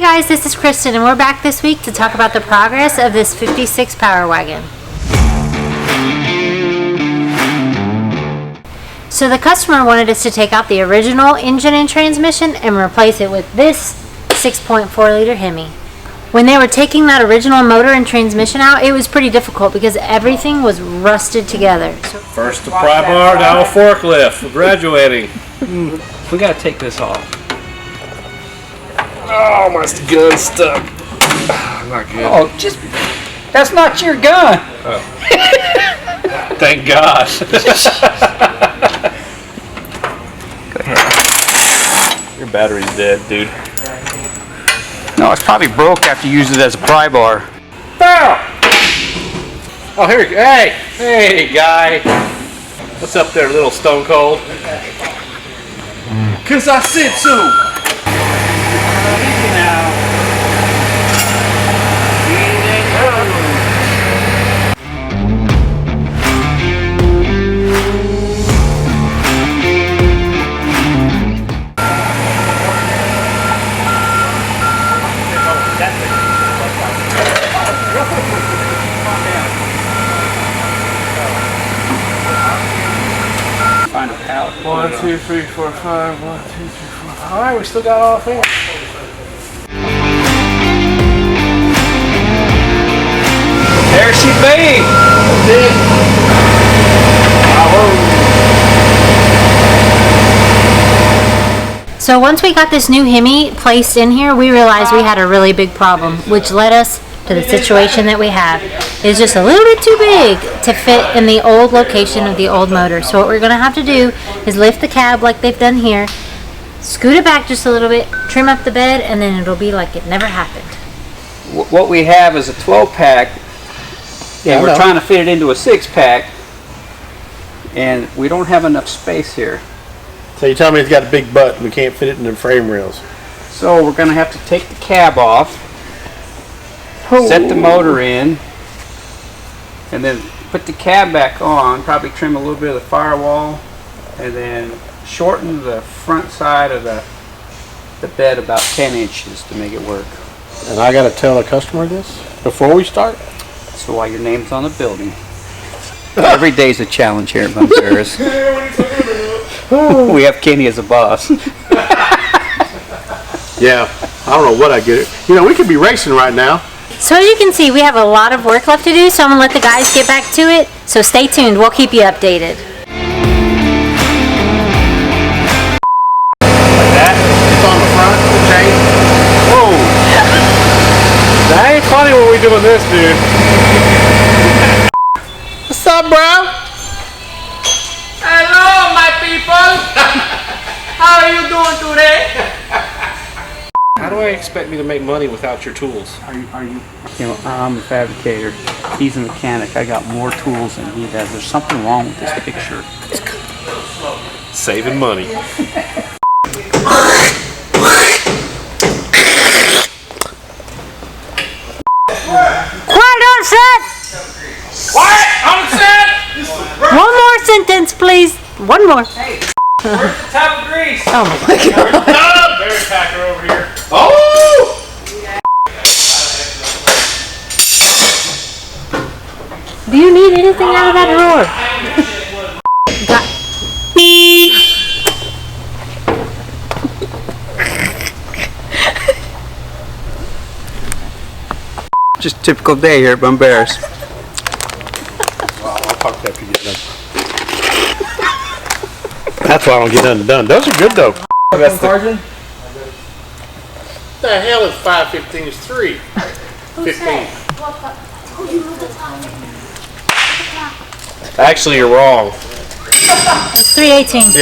guys, this is Kristen and we're back this week to talk about the progress of this 56 Power Wagon. So the customer wanted us to take out the original engine and transmission and replace it with this 6.4 liter Hemi. When they were taking that original motor and transmission out, it was pretty difficult because everything was rusted together. First the pry bar, now a forklift. We're graduating. We gotta take this off. Oh, my gun's stuck. Not good. Oh, that's not your gun. Oh. Thank God. Go ahead. Your battery's dead, dude. No, it's probably broke after you used it as a pry bar. Oh, here you go. Hey, guy. What's up there, little stone cold? 'Cause I said so. Find a pallet. 1, 2, 3, 4, 5. 1, 2, 3, 4. All right, we still got all things. There she be. So once we got this new Hemi placed in here, we realized we had a really big problem, which led us to the situation that we have. It's just a little bit too big to fit in the old location of the old motor. So what we're going to have to do is lift the cab like they've done here, scoot it back just a little bit, trim up the bed, and then it'll be like it never happened. What we have is a 12-pack, and we're trying to fit it into a 6-pack, and we don't have enough space here. So you tell me it's got a big butt and we can't fit it in the frame rails. So we're going to have to take the cab off, set the motor in, and then put the cab back on, probably trim a little bit of the firewall, and then shorten the front side of the bed about 10 inches to make it work. And I got to tell the customer this before we start? So while your name's on the building. Every day's a challenge here at Bunbury's. We have Kenny as a boss. Yeah, I don't know what I get it. You know, we could be racing right now. So as you can see, we have a lot of work left to do, so I'm going to let the guys get back to it. So stay tuned. We'll keep you updated. Like that? It's on the front, the chain. Whoa. That ain't funny when we doing this, dude. What's up, bro? Hello, my people. How are you doing today? How do I expect me to make money without your tools? Are you? You know, I'm a fabricator. He's a mechanic. I got more tools than he does. There's something wrong with this picture. Saving money. Quiet on set! Quiet on set. One more sentence, please. One more. Hey, where's the tub of grease? Oh my God. Berry packer over here. Oh! Do you need anything out of that drawer? Just a typical day here at Bunbury's. I'll talk to you after you get done. That's why I don't get nothing done. Those are good, though. That's the, What the hell is 515 is 3? 15. actually, you're wrong. It's 3:18.